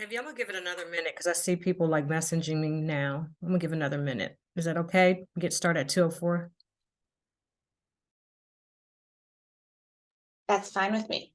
Evie, I'm gonna give it another minute because I see people like messaging me now. I'm gonna give another minute. Is that okay? Get started at 2:04. That's fine with me.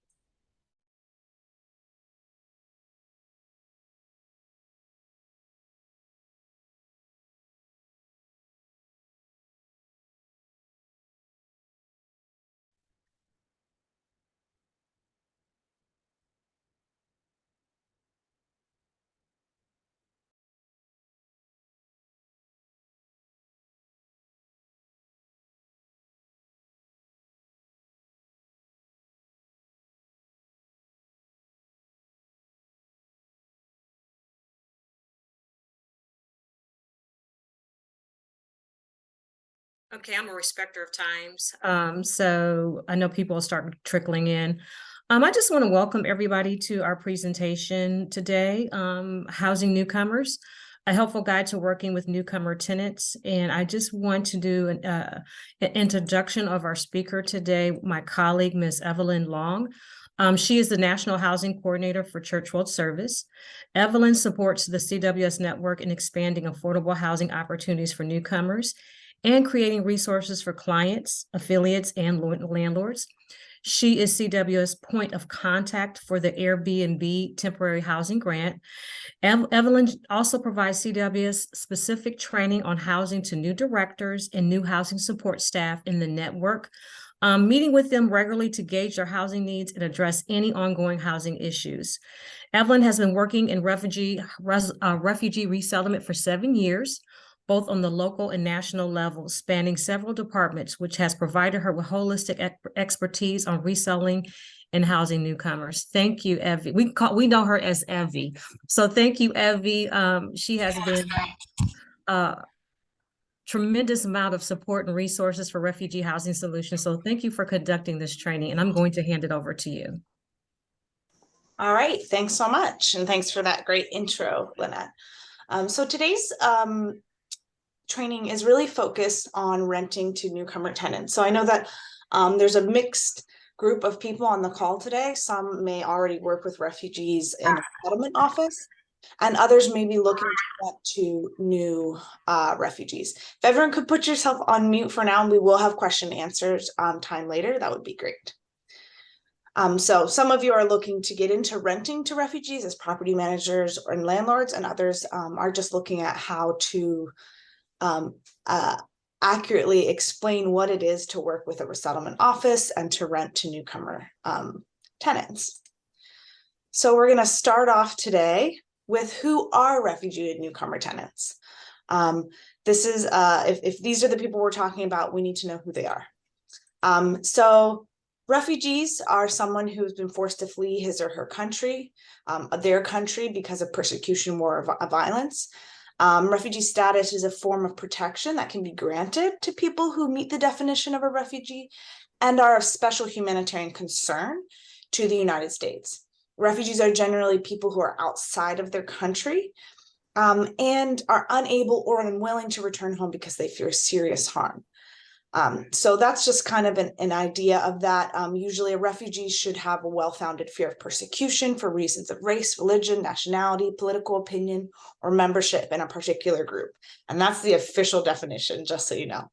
Okay, I'm a respecter of times. So I know people will start trickling in. I just want to welcome everybody to our presentation today, Housing Newcomers, a helpful guide to working with newcomer tenants. And I just want to do an introduction of our speaker today, my colleague, Ms. Evelyn Long. She is the National Housing Coordinator for Church World Service. Evelyn supports the CWS network in expanding affordable housing opportunities for newcomers and creating resources for clients, affiliates, and landlords. She is CWS point of contact for the Airbnb temporary housing grant. Evelyn also provides CWS specific training on housing to new directors and new housing support staff in the network, meeting with them regularly to gauge their housing needs and address any ongoing housing issues. Evelyn has been working in refugee resettlement for 7 years, both on the local and national level, spanning several departments, which has provided her with holistic expertise on reselling and housing newcomers. Thank you, Evie. We know her as Evie. So thank you, Evie. She has been a tremendous amount of support and resources for refugee housing solutions. So thank you for conducting this training, and I'm going to hand it over to you. All right, thanks so much. And thanks for that great intro, Lynette. So today's training is really focused on renting to newcomer tenants. So I know that there's a mixed group of people on the call today. Some may already work with refugees in a settlement office, and others may be looking to rent to new refugees. If everyone could put yourself on mute for now, and we will have question and answers time later, that would be great. So some of you are looking to get into renting to refugees as property managers and landlords, and others are just looking at how to accurately explain what it is to work with a resettlement office and to rent to newcomer tenants. So we're going to start off today with who are refugee and newcomer tenants. This is if these are the people we're talking about, we need to know who they are. So refugees are someone who's been forced to flee his or her country, their country, because of persecution, war, or violence. Refugee status is a form of protection that can be granted to people who meet the definition of a refugee and are of special humanitarian concern to the United States. Refugees are generally people who are outside of their country and are unable or unwilling to return home because they fear serious harm. So that's just kind of an idea of that. Usually a refugee should have a well-founded fear of persecution for reasons of race, religion, nationality, political opinion, or membership in a particular group. And that's the official definition, just so you know.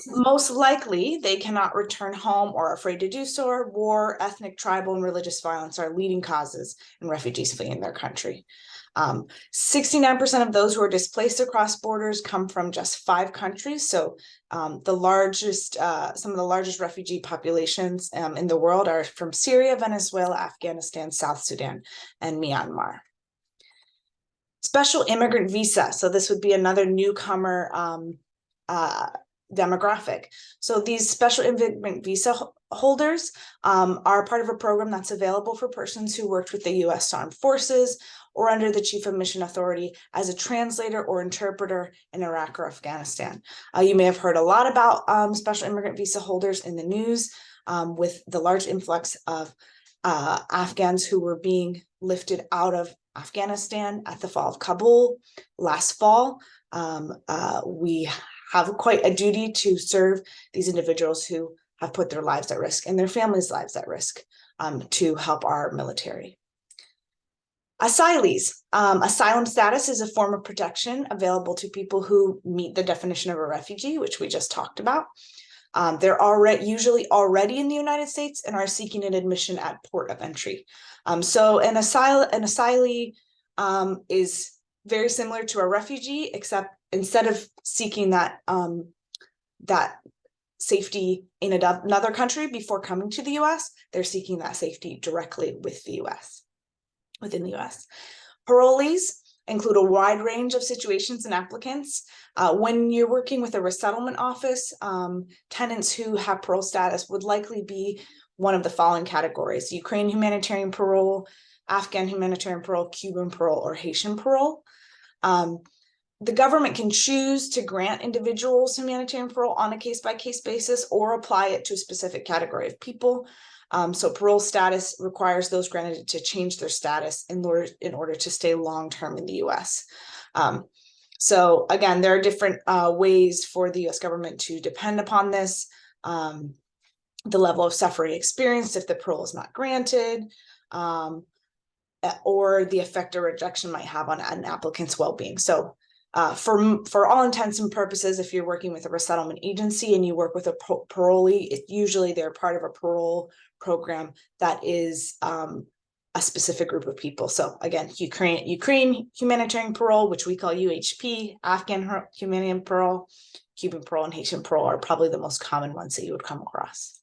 Most likely, they cannot return home or are afraid to do so. War, ethnic, tribal, and religious violence are leading causes in refugees fleeing their country. 69% of those who are displaced across borders come from just 5 countries. So some of the largest refugee populations in the world are from Syria, Venezuela, Afghanistan, South Sudan, and Myanmar. Special immigrant visa. So this would be another newcomer demographic. So these special immigrant visa holders are part of a program that's available for persons who worked with the U.S. Armed Forces or under the Chief of Mission Authority as a translator or interpreter in Iraq or Afghanistan. You may have heard a lot about special immigrant visa holders in the news with the large influx of Afghans who were being lifted out of Afghanistan at the fall of Kabul last fall. We have quite a duty to serve these individuals who have put their lives at risk and their families' lives at risk to help our military. Asylees. Asylum status is a form of protection available to people who meet the definition of a refugee, which we just talked about. They're usually already in the United States and are seeking an admission at port of entry. So an asylee is very similar to a refugee, except instead of seeking that safety in another country before coming to the US, they're seeking that safety directly with the US, within the US. Parolees include a wide range of situations and applicants. When you're working with a resettlement office, tenants who have parole status would likely be one of the following categories: Ukraine humanitarian parole, Afghan humanitarian parole, Cuban parole, or Haitian parole. The government can choose to grant individuals humanitarian parole on a case-by-case basis or apply it to a specific category of people. So parole status requires those granted to change their status in order to stay long-term in the US. So again, there are different ways for the US government to depend upon this. The level of suffering experienced if the parole is not granted, or the effect or rejection might have on an applicant's well-being. So for all intents and purposes, if you're working with a resettlement agency and you work with a parolee, usually they're part of a parole program that is a specific group of people. So again, Ukraine humanitarian parole, which we call UHP, Afghan humanitarian parole, Cuban parole, and Haitian parole are probably the most common ones that you would come across.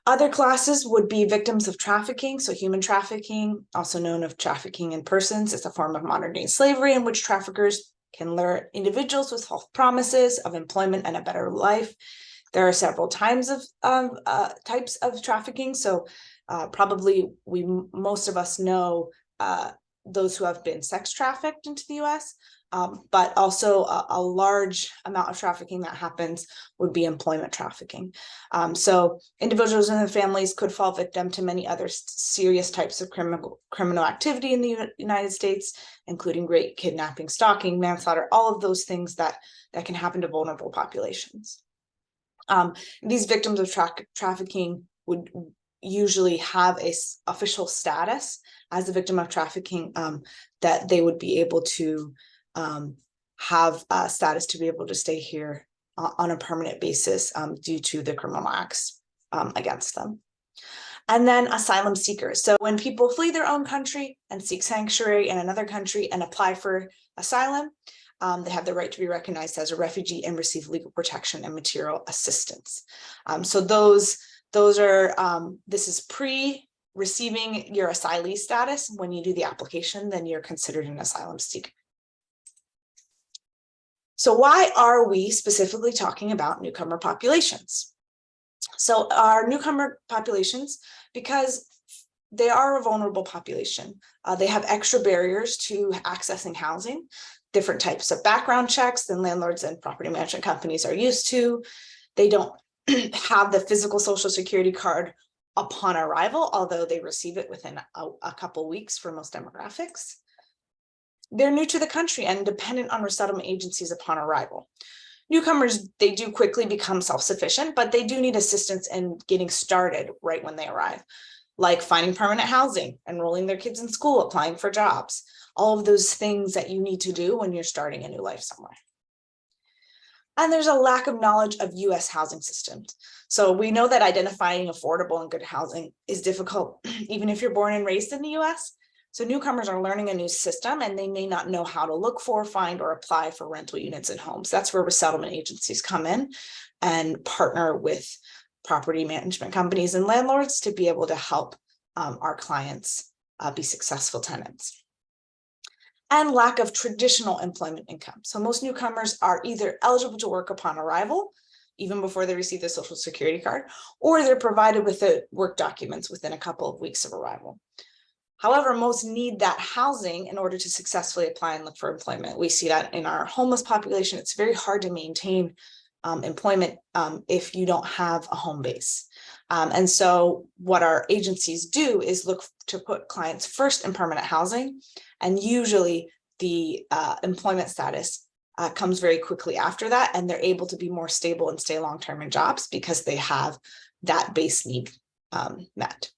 Other classes would be victims of trafficking. So human trafficking, also known as trafficking in persons, is a form of modern day slavery in which traffickers can lure individuals with false promises of employment and a better life. There are several types of trafficking. So probably most of us know those who have been sex trafficked into the US, but also a large amount of trafficking that happens would be employment trafficking. So individuals and their families could fall victim to many other serious types of criminal activity in the United States, including rape, kidnapping, stalking, manslaughter, all of those things that can happen to vulnerable populations. These victims of trafficking would usually have a official status as a victim of trafficking, that they would be able to have a status to be able to stay here on a permanent basis due to the criminal acts against them. And then asylum seekers. So when people flee their own country and seek sanctuary in another country and apply for asylum, they have the right to be recognized as a refugee and receive legal protection and material assistance. So those are, this is pre-receiving your asylee status. When you do the application, then you're considered an asylum seeker. So why are we specifically talking about newcomer populations? So our newcomer populations, because they are a vulnerable population. They have extra barriers to accessing housing, different types of background checks than landlords and property management companies are used to. They don't have the physical social security card upon arrival, although they receive it within a couple weeks for most demographics. They're new to the country and dependent on resettlement agencies upon arrival. Newcomers, they do quickly become self-sufficient, but they do need assistance in getting started right when they arrive, like finding permanent housing, enrolling their kids in school, applying for jobs, all of those things that you need to do when you're starting a new life somewhere. And there's a lack of knowledge of US housing systems. So we know that identifying affordable and good housing is difficult, even if you're born and raised in the US. So newcomers are learning a new system and they may not know how to look for, find, or apply for rental units and homes. That's where resettlement agencies come in and partner with property management companies and landlords to be able to help our clients be successful tenants. And lack of traditional employment income. So most newcomers are either eligible to work upon arrival, even before they receive the social security card, or they're provided with the work documents within a couple of weeks of arrival. However, most need that housing in order to successfully apply and look for employment. We see that in our homeless population. It's very hard to maintain employment if you don't have a home base. And so what our agencies do is look to put clients first in permanent housing, and usually the employment status comes very quickly after that, and they're able to be more stable and stay long-term in jobs because they have that base need met.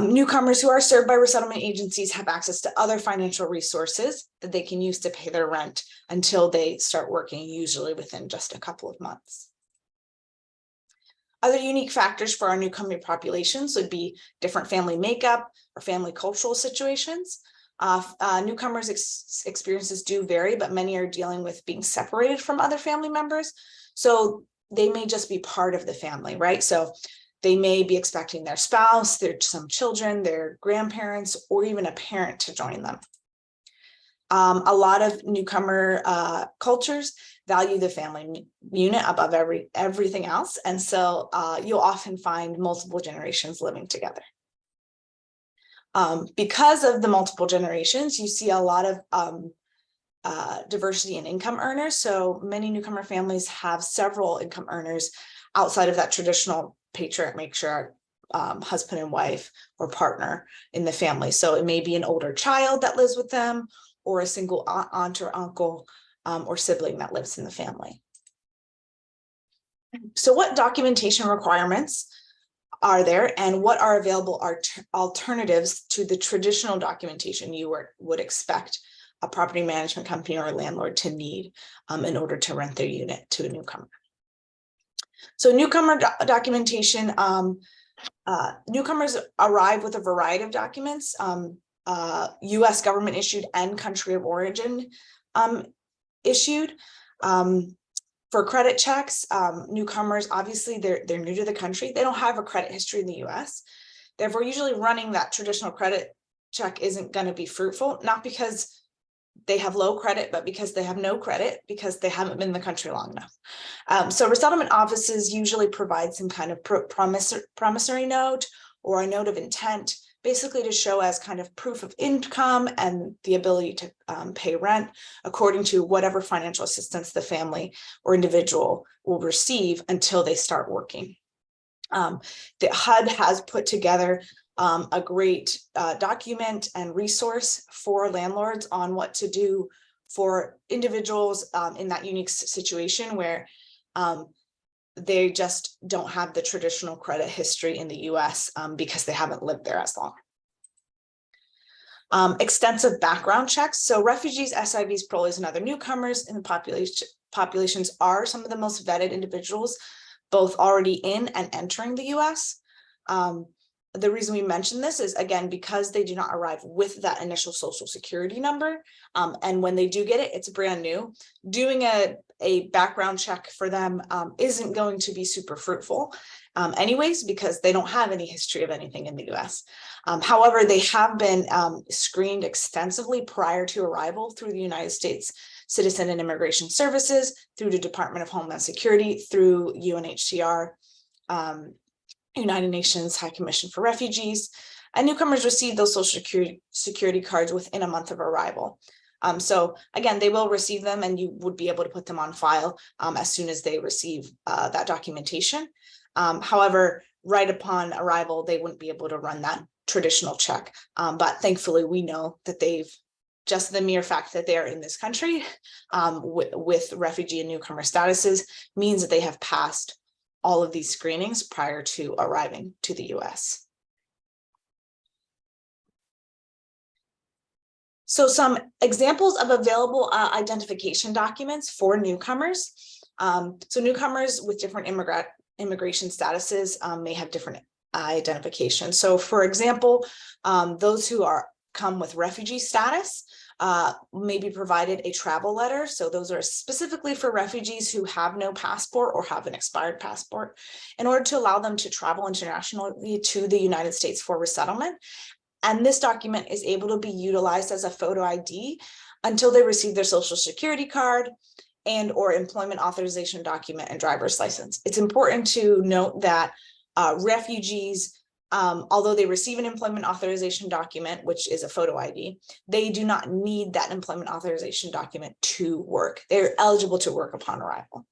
Newcomers who are served by resettlement agencies have access to other financial resources that they can use to pay their rent until they start working, usually within just a couple of months. Other unique factors for our newcomer populations would be different family makeup or family cultural situations. Newcomers' experiences do vary, but many are dealing with being separated from other family members. So they may just be part of the family, right? So they may be expecting their spouse, some children, their grandparents, or even a parent to join them. A lot of newcomer cultures value the family unit above everything else. And so you'll often find multiple generations living together. Because of the multiple generations, you see a lot of diversity in income earners. So many newcomer families have several income earners outside of that traditional patriarch, matriarch, husband and wife or partner in the family. So it may be an older child that lives with them, or a single aunt or uncle or sibling that lives in the family. So what documentation requirements are there, and what are available alternatives to the traditional documentation you would expect a property management company or a landlord to need in order to rent their unit to a newcomer? So newcomer documentation, newcomers arrive with a variety of documents, US government issued and country of origin issued. For credit checks, newcomers, obviously they're new to the country. They don't have a credit history in the US. Therefore, usually running that traditional credit check isn't going to be fruitful, not because they have low credit, but because they have no credit because they haven't been in the country long enough. So resettlement offices usually provide some kind of promissory note or a note of intent, basically to show as kind of proof of income and the ability to pay rent according to whatever financial assistance the family or individual will receive until they start working. The HUD has put together a great document and resource for landlords on what to do for individuals in that unique situation where they just don't have the traditional credit history in the US because they haven't lived there as long. Extensive background checks. So refugees, SIVs, parolees, and other newcomers in the populations are some of the most vetted individuals, both already in and entering the US. The reason we mention this is, again, because they do not arrive with that initial social security number. And when they do get it, it's brand new. Doing a background check for them isn't going to be super fruitful anyways, because they don't have any history of anything in the US. However, they have been screened extensively prior to arrival through the United States Citizen and Immigration Services, through the Department of Homeland Security, through UNHCR, United Nations High Commission for Refugees, and newcomers receive those social security cards within a month of arrival. So again, they will receive them and you would be able to put them on file as soon as they receive that documentation. However, right upon arrival, they wouldn't be able to run that traditional check. But thankfully, we know that just the mere fact that they are in this country with refugee and newcomer statuses means that they have passed all of these screenings prior to arriving to the US. So some examples of available identification documents for newcomers. So newcomers with different immigration statuses may have different identification. So for example, those who come with refugee status may be provided a travel letter. So those are specifically for refugees who have no passport or have an expired passport in order to allow them to travel internationally to the United States for resettlement. And this document is able to be utilized as a photo ID until they receive their social security card and or employment authorization document and driver's license. It's important to note that refugees, although they receive an employment authorization document, which is a photo ID, they do not need that employment authorization document to work. They're eligible to work upon arrival.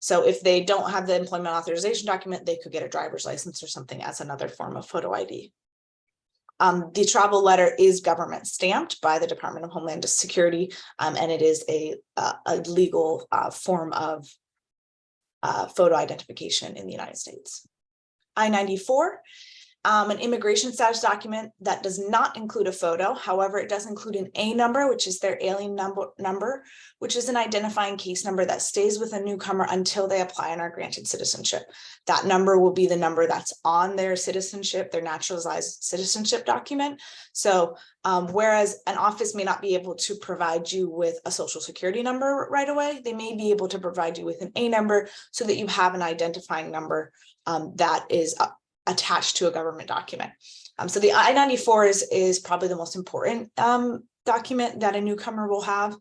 So if they don't have the employment authorization document, they could get a driver's license or something as another form of photo ID. The travel letter is government stamped by the Department of Homeland Security, and it is a legal form of photo identification in the United States. I-94 an immigration status document that does not include a photo. However, it does include an A number, which is their alien number, which is an identifying case number that stays with a newcomer until they apply and are granted citizenship. That number will be the number that's on their citizenship, their naturalized citizenship document. So whereas an office may not be able to provide you with a social security number right away, they may be able to provide you with an A number so that you have an identifying number that is attached to a government document. So the I-94 is probably the most important document that a newcomer will have,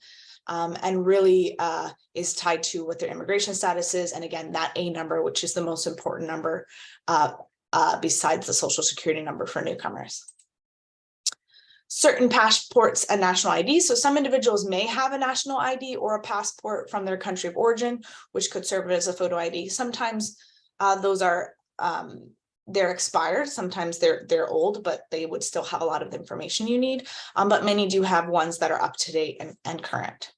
and really is tied to what their immigration status is. And again, that A number, which is the most important number besides the social security number for newcomers. Certain passports and national ID. So some individuals may have a national ID or a passport from their country of origin, which could serve as a photo ID. Sometimes those are they're expired. Sometimes they're old, but they would still have a lot of the information you need. But many do have ones that are up to date and current.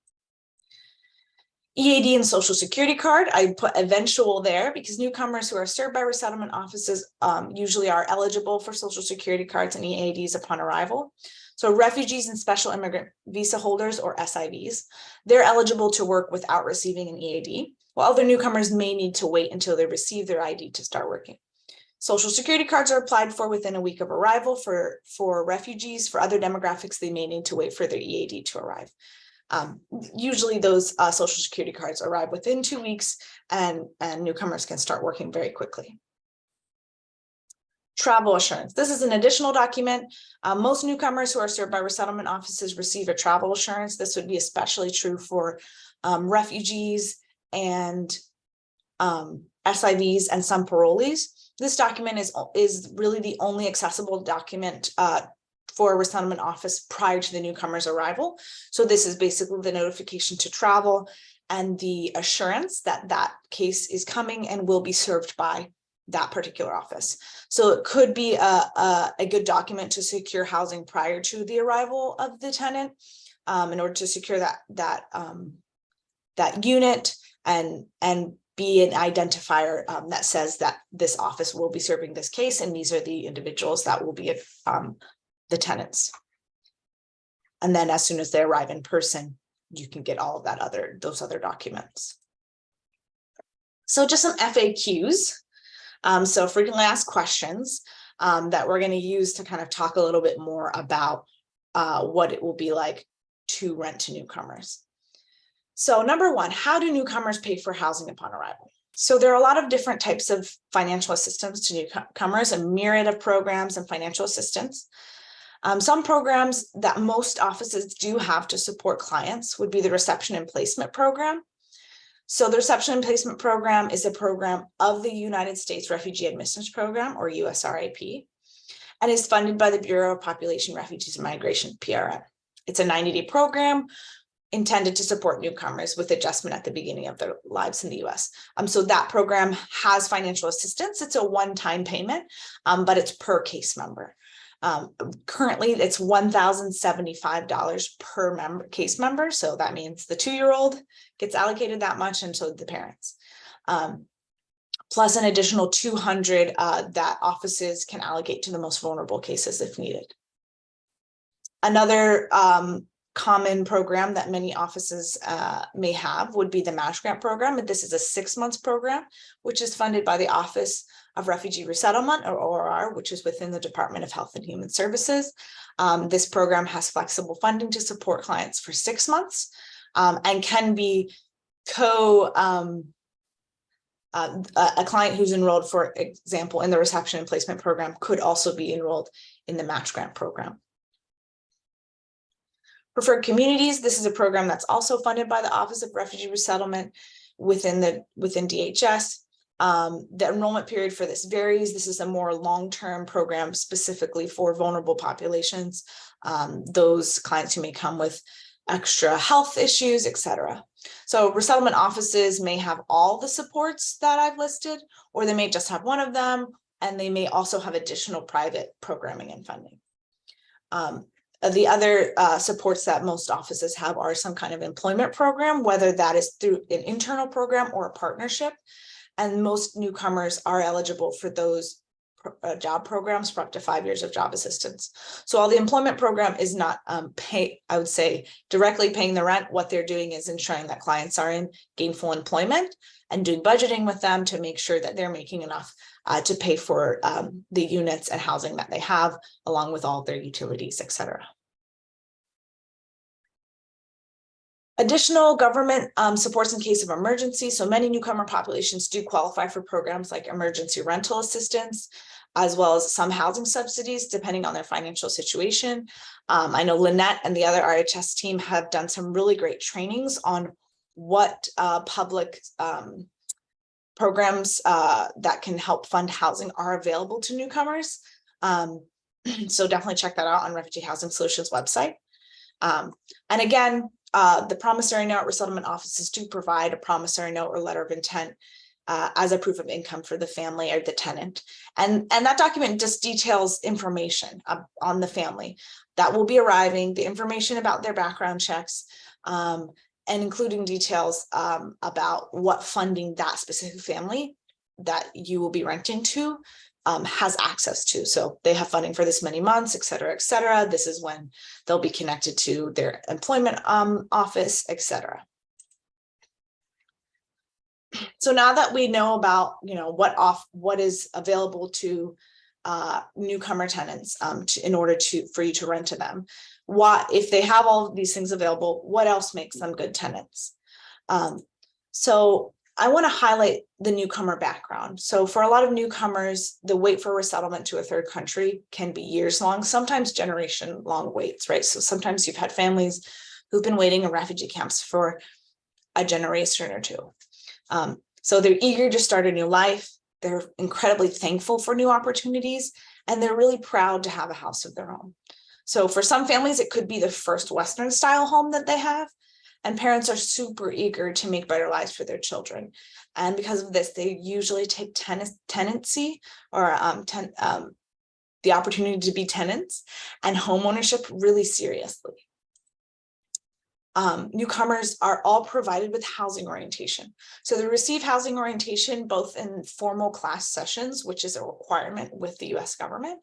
EAD and social security card, I put eventual there because newcomers who are served by resettlement offices usually are eligible for social security cards and EADs upon arrival. So refugees and special immigrant visa holders, or SIVs, they're eligible to work without receiving an EAD, while other newcomers may need to wait until they receive their ID to start working. Social security cards are applied for within a week of arrival for refugees. For other demographics, they may need to wait for their EAD to arrive. Usually those social security cards arrive within 2 weeks, and newcomers can start working very quickly. Travel assurance. This is an additional document. Most newcomers who are served by resettlement offices receive a travel assurance. This would be especially true for refugees and SIVs and some parolees. This document is really the only accessible document for a resettlement office prior to the newcomer's arrival. So this is basically the notification to travel and the assurance that that case is coming and will be served by that particular office. So it could be a good document to secure housing prior to the arrival of the tenant, in order to secure that unit and be an identifier that says that this office will be serving this case, and these are the individuals that will be the tenants. And then as soon as they arrive in person, you can get all of those other documents. So just some FAQs. So frequently asked questions that we're going to use to kind of talk a little bit more about what it will be like to rent to newcomers. So number one, how do newcomers pay for housing upon arrival? So there are a lot of different types of financial assistance to newcomers, a myriad of programs and financial assistance. Some programs that most offices do have to support clients would be the reception and placement program. So the reception and placement program is a program of the United States Refugee Admissions Program, or USRAP, and is funded by the Bureau of Population, Refugees, and Migration, PRM. It's a 90-day program intended to support newcomers with adjustment at the beginning of their lives in the US. So that program has financial assistance. It's a one-time payment, but it's per case member. Currently, it's $1,075 per case member. So that means the 2-year-old gets allocated that much, and so the parents. Plus an additional $200 that offices can allocate to the most vulnerable cases if needed. Another common program that many offices may have would be the Match Grant program. This is a 6-month program, which is funded by the Office of Refugee Resettlement, or ORR, which is within the Department of Health and Human Services. This program has flexible funding to support clients for 6 months, and can be a client who's enrolled, for example, in the reception and placement program could also be enrolled in the Match Grant program. Preferred Communities, this is a program that's also funded by the Office of Refugee Resettlement within DHS. The enrollment period for this varies. This is a more long-term program specifically for vulnerable populations, those clients who may come with extra health issues, etc. So resettlement offices may have all the supports that I've listed, or they may just have one of them, and they may also have additional private programming and funding. The other supports that most offices have are some kind of employment program, whether that is through an internal program or a partnership. And most newcomers are eligible for those job programs for up to 5 years of job assistance. So while the employment program is not I would say directly paying the rent, what they're doing is ensuring that clients are in gainful employment and doing budgeting with them to make sure that they're making enough to pay for the units and housing that they have, along with all their utilities, etc. Additional government supports in case of emergency. So many newcomer populations do qualify for programs like emergency rental assistance, as well as some housing subsidies, depending on their financial situation. I know Lynette and the other RHS team have done some really great trainings on what public programs that can help fund housing are available to newcomers. So definitely check that out on Refugee Housing Solutions website. And again, the promissory note resettlement offices do provide a promissory note or letter of intent as a proof of income for the family or the tenant. And that document just details information on the family that will be arriving, the information about their background checks, and including details about what funding that specific family that you will be renting to has access to. So they have funding for this many months, et cetera, et cetera. This is when they'll be connected to their employment office, et cetera. So now that we know about, what is available to newcomer tenants in order for you to rent to them, if they have all of these things available, what else makes them good tenants? So I want to highlight the newcomer background. So for a lot of newcomers, the wait for resettlement to a third country can be years long, sometimes generation long waits, right? So sometimes you've had families who've been waiting in refugee camps for a generation or two. So they're eager to start a new life. They're incredibly thankful for new opportunities, and they're really proud to have a house of their own. So for some families, it could be the first Western style home that they have. And parents are super eager to make better lives for their children. And because of this, they usually take tenancy or the opportunity to be tenants and homeownership really seriously. Newcomers are all provided with housing orientation. So they receive housing orientation both in formal class sessions, which is a requirement with the US government,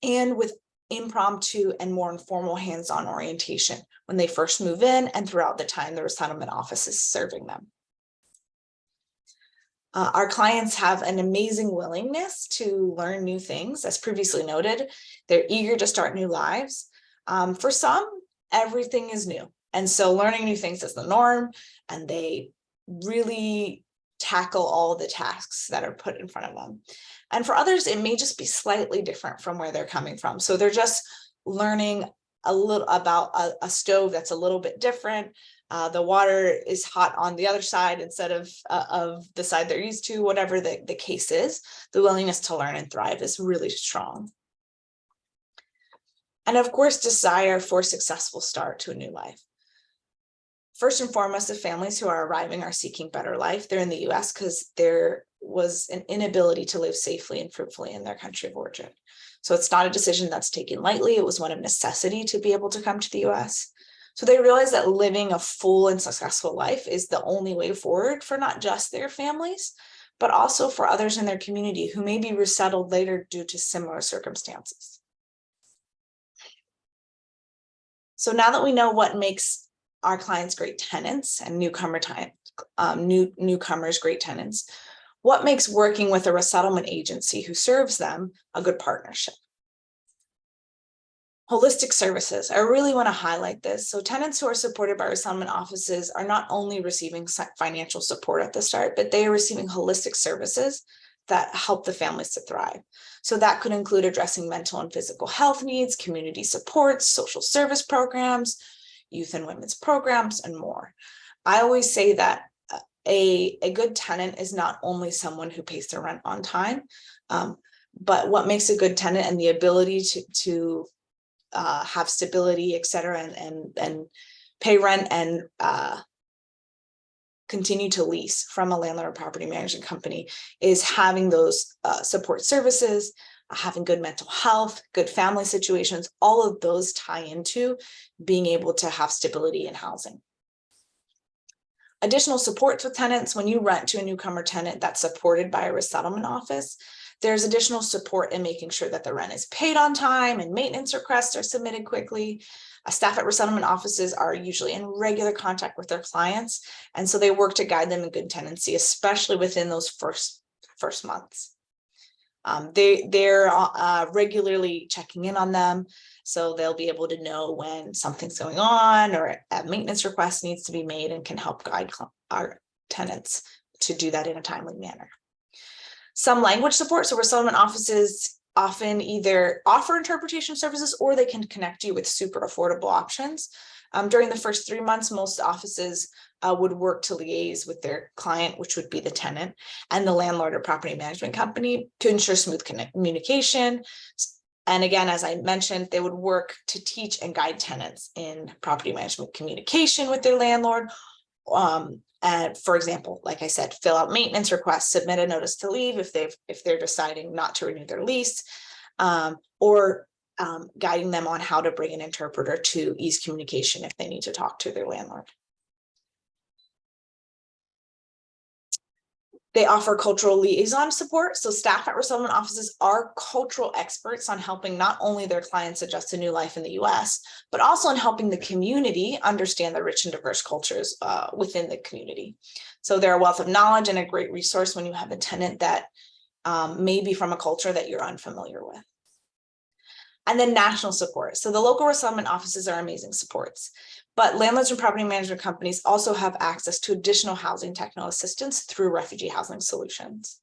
and with impromptu and more informal hands-on orientation when they first move in and throughout the time the resettlement office is serving them. Our clients have an amazing willingness to learn new things. As previously noted, they're eager to start new lives. For some, everything is new. And so learning new things is the norm, and they really tackle all the tasks that are put in front of them. And for others, it may just be slightly different from where they're coming from. So they're just learning a little about a stove that's a little bit different. The water is hot on the other side instead of the side they're used to, whatever the case is. The willingness to learn and thrive is really strong. And of course, desire for a successful start to a new life. First and foremost, the families who are arriving are seeking better life. They're in the US because there was an inability to live safely and fruitfully in their country of origin. So it's not a decision that's taken lightly. It was one of necessity to be able to come to the US. So they realize that living a full and successful life is the only way forward for not just their families, but also for others in their community who may be resettled later due to similar circumstances. So now that we know what makes our clients great tenants and newcomers great tenants, what makes working with a resettlement agency who serves them a good partnership? Holistic services. I really want to highlight this. So tenants who are supported by resettlement offices are not only receiving financial support at the start, but they are receiving holistic services that help the families to thrive. So that could include addressing mental and physical health needs, community supports, social service programs, youth and women's programs, and more. I always say that a good tenant is not only someone who pays their rent on time, but what makes a good tenant and the ability to have stability, et cetera, and pay rent and continue to lease from a landlord or property management company is having those support services, having good mental health, good family situations. All of those tie into being able to have stability in housing. Additional supports with tenants. When you rent to a newcomer tenant that's supported by a resettlement office, There's additional support in making sure that the rent is paid on time and maintenance requests are submitted quickly. Staff at resettlement offices are usually in regular contact with their clients, and so they work to guide them in good tenancy, especially within those first months. They're regularly checking in on them, so they'll be able to know when something's going on or a maintenance request needs to be made, and can help guide our tenants to do that in a timely manner. Some language support. So resettlement offices often either offer interpretation services or they can connect you with super affordable options. During the first 3 months, most offices would work to liaise with their client, which would be the tenant, and the landlord or property management company to ensure smooth communication. And again, as I mentioned, they would work to teach and guide tenants in property management communication with their landlord. And for example, like I said, fill out maintenance requests, submit a notice to leave if they're deciding not to renew their lease, or guiding them on how to bring an interpreter to ease communication if they need to talk to their landlord. They offer cultural liaison support. So staff at resettlement offices are cultural experts on helping not only their clients adjust to new life in the US, but also in helping the community understand the rich and diverse cultures within the community. So they're a wealth of knowledge and a great resource when you have a tenant that may be from a culture that you're unfamiliar with. And then national support. So the local resettlement offices are amazing supports, but landlords and property management companies also have access to additional housing technical assistance through refugee housing solutions.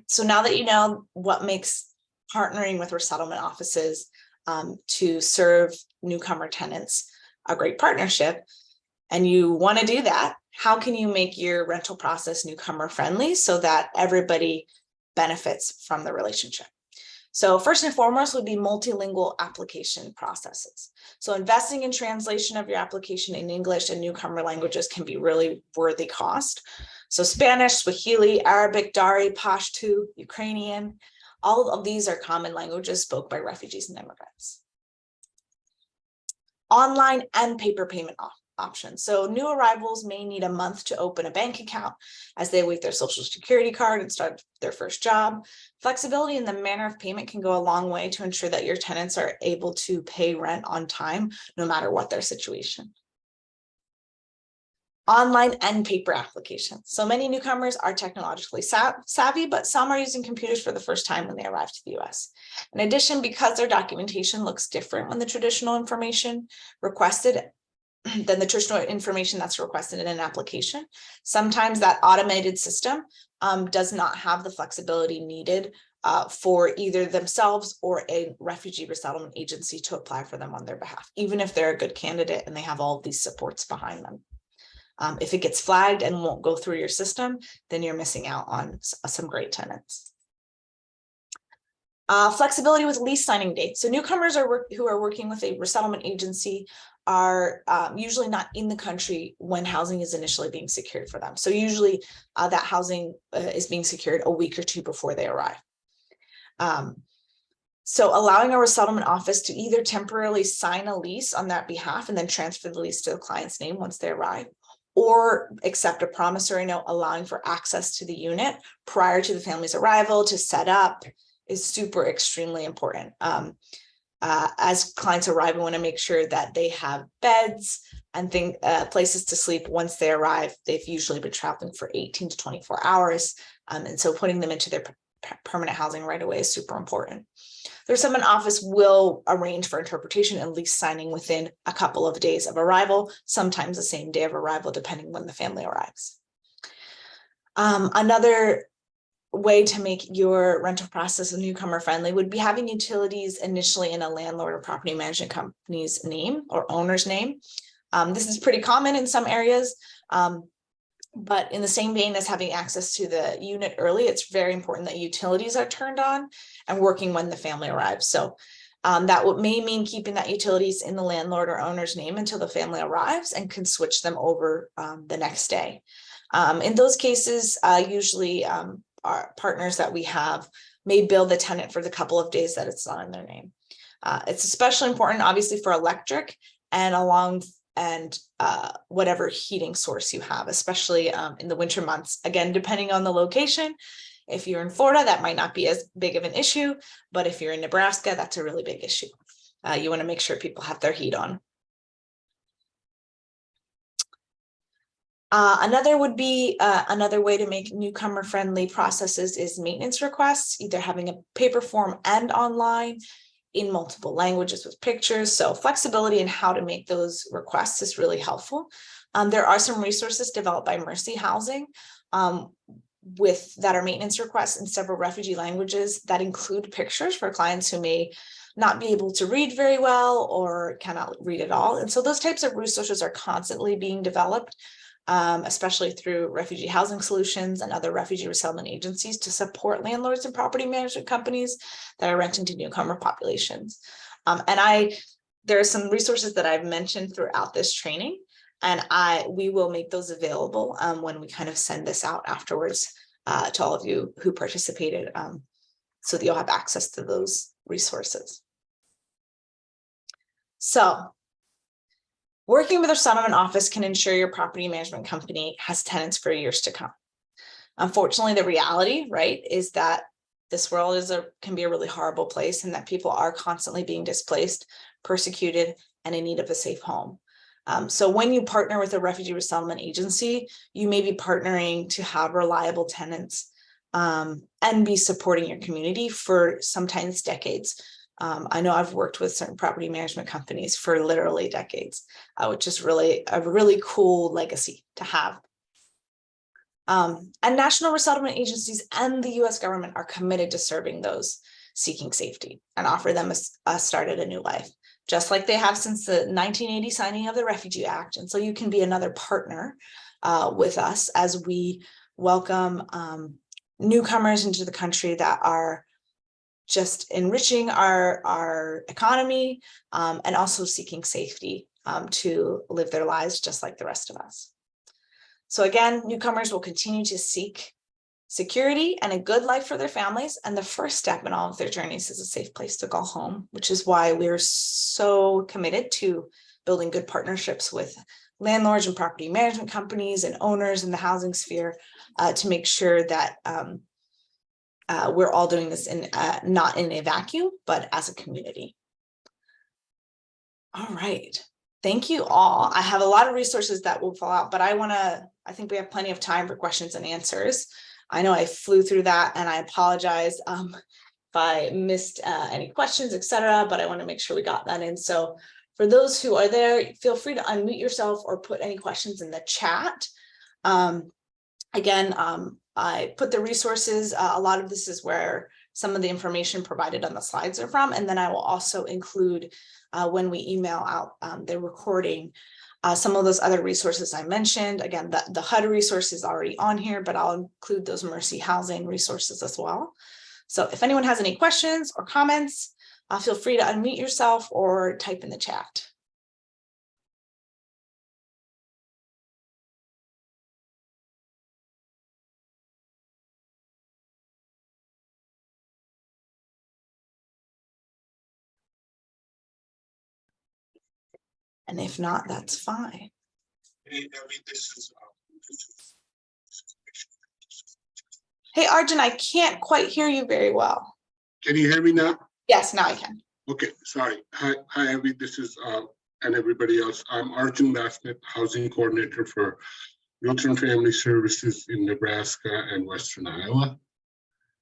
So now that you know what makes partnering with resettlement offices to serve newcomer tenants a great partnership, and you want to do that, how can you make your rental process newcomer friendly so that everybody benefits from the relationship? So first and foremost would be multilingual application processes. So investing in translation of your application in English and newcomer languages can be really worthy cost. So Spanish, Swahili, Arabic, Dari, Pashto, Ukrainian, all of these are common languages spoken by refugees and immigrants. Online and paper payment options. So new arrivals may need a month to open a bank account as they await their social security card and start their first job. Flexibility in the manner of payment can go a long way to ensure that your tenants are able to pay rent on time, no matter what their situation. Online and paper applications. So many newcomers are technologically savvy, but some are using computers for the first time when they arrive to the US. In addition, because their documentation looks different when the traditional information requested than the traditional information that's requested in an application, sometimes that automated system does not have the flexibility needed for either themselves or a refugee resettlement agency to apply for them on their behalf, even if they're a good candidate and they have all of these supports behind them. If it gets flagged and won't go through your system, then you're missing out on some great tenants. Flexibility with lease signing dates. So newcomers who are working with a resettlement agency are usually not in the country when housing is initially being secured for them. So usually that housing is being secured a week or two before they arrive. So allowing a resettlement office to either temporarily sign a lease on that behalf and then transfer the lease to the client's name once they arrive, or accept a promissory note allowing for access to the unit prior to the family's arrival to set up is super extremely important. As clients arrive, we want to make sure that they have beds and places to sleep once they arrive. They've usually been traveling for 18 to 24 hours. And so putting them into their permanent housing right away is super important. The resettlement office will arrange for interpretation and lease signing within a couple of days of arrival, sometimes the same day of arrival, depending when the family arrives. Another way to make your rental process newcomer friendly would be having utilities initially in a landlord or property management company's name or owner's name. This is pretty common in some areas, but in the same vein as having access to the unit early, it's very important that utilities are turned on and working when the family arrives. So that may mean keeping that utilities in the landlord or owner's name until the family arrives and can switch them over the next day. In those cases, usually our partners that we have may bill the tenant for the couple of days that it's not in their name. It's especially important, obviously, for electric and along and whatever heating source you have, especially in the winter months. Again, depending on the location. If you're in Florida, that might not be as big of an issue, but if you're in Nebraska, that's a really big issue. You want to make sure people have their heat on. Another would be another way to make newcomer friendly processes is maintenance requests, either having a paper form and online in multiple languages with pictures. So flexibility in how to make those requests is really helpful. There are some resources developed by Mercy Housing that are maintenance requests in several refugee languages that include pictures for clients who may not be able to read very well or cannot read at all. And so those types of resources are constantly being developed, especially through Refugee Housing Solutions and other refugee resettlement agencies to support landlords and property management companies that are renting to newcomer populations. There are some resources that I've mentioned throughout this training, and we will make those available when we kind of send this out afterwards to all of you who participated, so that you'll have access to those resources. So working with a settlement office can ensure your property management company has tenants for years to come. Unfortunately, the reality, right, is that this world can be a really horrible place, and that people are constantly being displaced, persecuted, and in need of a safe home. So when you partner with a refugee resettlement agency, you may be partnering to have reliable tenants and be supporting your community for sometimes decades. I know I've worked with certain property management companies for literally decades, which is really a really cool legacy to have. And national resettlement agencies and the US government are committed to serving those seeking safety and offer them a start at a new life, just like they have since the 1980 signing of the Refugee Act. And so you can be another partner with us as we welcome newcomers into the country that are just enriching our economy and also seeking safety to live their lives just like the rest of us. So again, newcomers will continue to seek security and a good life for their families. And the first step in all of their journeys is a safe place to call home, which is why we're so committed to building good partnerships with landlords and property management companies and owners in the housing sphere to make sure that we're all doing this not in a vacuum, but as a community. All right. Thank you all. I have a lot of resources that will fall out, but I think we have plenty of time for questions and answers. I know I flew through that, and I apologize if I missed any questions, etc., but I want to make sure we got that in. So for those who are there, feel free to unmute yourself or put any questions in the chat. Again, I put the resources, a lot of this is where some of the information provided on the slides are from, and then I will also include when we email out the recording, some of those other resources I mentioned. Again, the HUD resource is already on here, but I'll include those Mercy Housing resources as well. So if anyone has any questions or comments, feel free to unmute yourself or type in the chat. And if not, that's fine. Hey, Arjun, I can't quite hear you very well. Can you hear me now? Yes, now I can. Okay, sorry. Hi, Abby. This is and everybody else. I'm Arjun Bassett, housing coordinator for Youth and Family Services in Nebraska and Western Iowa.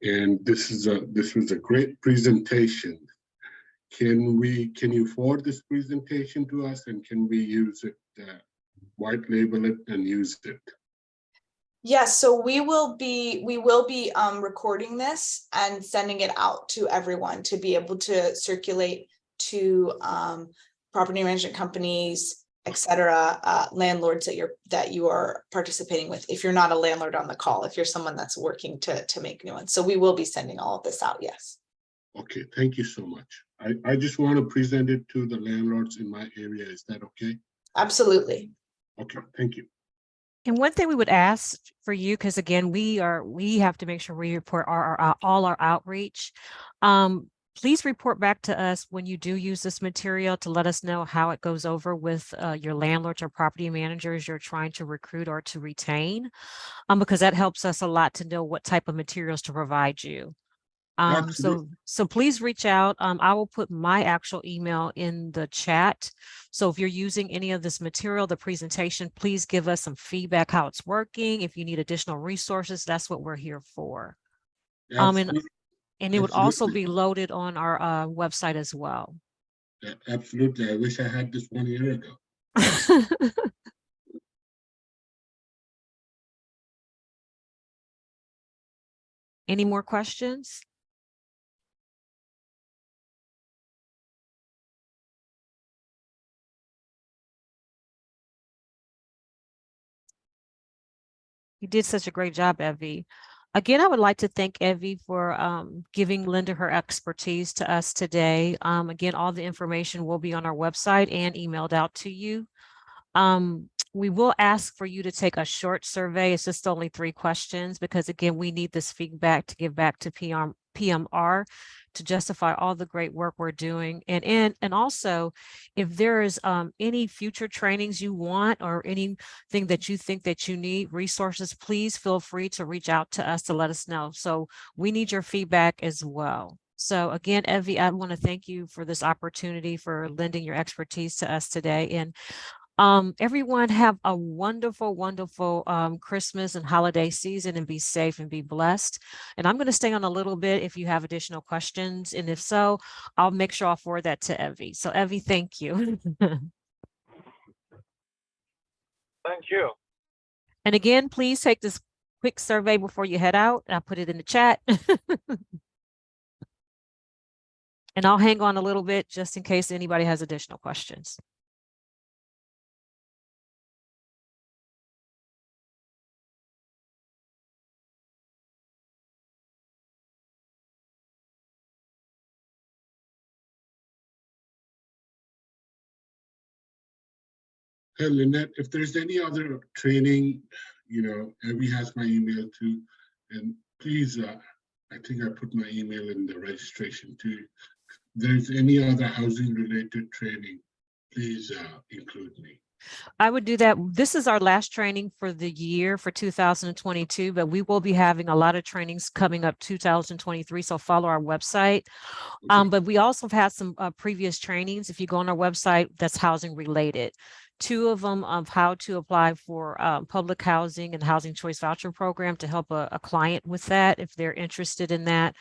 And this was a great presentation. Can you forward this presentation to us, and can we use it, white label it and use it? Yes, so we will be recording this and sending it out to everyone to be able to circulate to property management companies, etc., landlords that you are participating with. If you're not a landlord on the call, if you're someone that's working to make new ones, so we will be sending all of this out. Yes. Okay, thank you so much. I just want to present it to the landlords in my area. Is that okay? Absolutely. Okay, thank you. And one thing we would ask for you, because again, we have to make sure we report all our outreach. Please report back to us when you do use this material to let us know how it goes over with your landlords or property managers you're trying to recruit or to retain, because that helps us a lot to know what type of materials to provide you. Absolutely. So please reach out. I will put my actual email in the chat. So if you're using any of this material, the presentation, please give us some feedback how it's working. If you need additional resources, that's what we're here for. Absolutely. And it would also Absolutely. be loaded on our website as well. Absolutely. I wish I had this 1 year ago. Any more questions? You did such a great job, Evie. Again, I would like to thank Evie for giving Linda her expertise to us today. Again, all the information will be on our website and emailed out to you. We will ask for you to take a short survey. It's just only 3 questions because, again, we need this feedback to give back to PMR to justify all the great work we're doing. And also, if there is any future trainings you want or anything that you think that you need, resources, please feel free to reach out to us to let us know. So we need your feedback as well. So again, Evie, I want to thank you for this opportunity, for lending your expertise to us today. And everyone have a wonderful, wonderful Christmas and holiday season, and be safe and be blessed. And I'm going to stay on a little bit if you have additional questions. And if so, I'll make sure I'll forward that to Evie. So Evie, thank you. Thank you. And again, please take this quick survey before you head out. I'll put it in the chat. And I'll hang on a little bit just in case anybody has additional questions. Hey, Lynette, if there's any other training, Evie has my email too. And please, I think I put my email in the registration too. If there's any other housing related training, please include me. I would do that. This is our last training for the year for 2022, but we will be having a lot of trainings coming up 2023. So follow our website. But we also have had some previous trainings. If you go on our website, that's housing related. 2 of them of how to apply for public housing and housing choice voucher program to help a client with that if they're interested in that.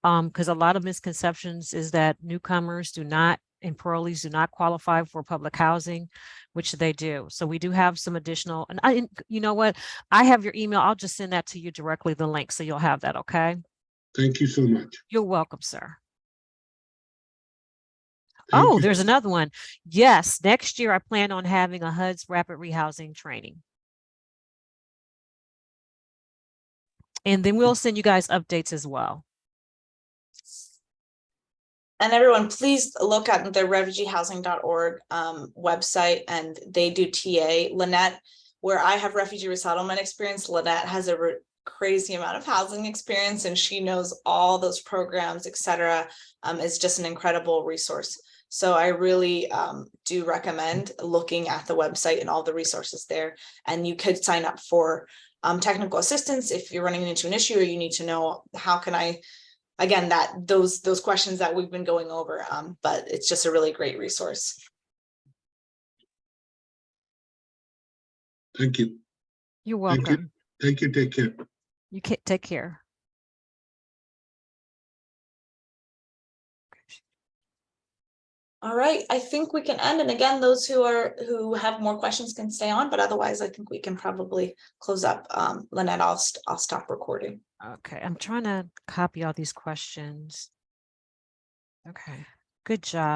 Because a lot of misconceptions is that newcomers do not and parolees do not qualify for public housing, which they do. So we do have some additional, and you know what? I have your email. I'll just send that to you directly, the link, so you'll have that, okay? Thank you so much. You're welcome, sir. Thank Oh, you. there's another one. Yes, next year I plan on having a HUD's rapid rehousing training. And then we'll send you guys updates as well. And everyone, please look at the refugeehousing.org website, and they do TA. Lynette, where I have refugee resettlement experience, Lynette has a crazy amount of housing experience, and she knows all those programs, etc. Is just an incredible resource. So I really do recommend looking at the website and all the resources there. And you could sign up for technical assistance if you're running into an issue or you need to know how can I, again, those questions that we've been going over, but it's just a really great resource. Thank you. You're welcome. Thank you. Take care. You can take care. All right, I think we can end. And again, those who have more questions can stay on, but otherwise I think we can probably close up. Lynette, I'll stop recording. Okay, I'm trying to copy all these questions. Okay, good job.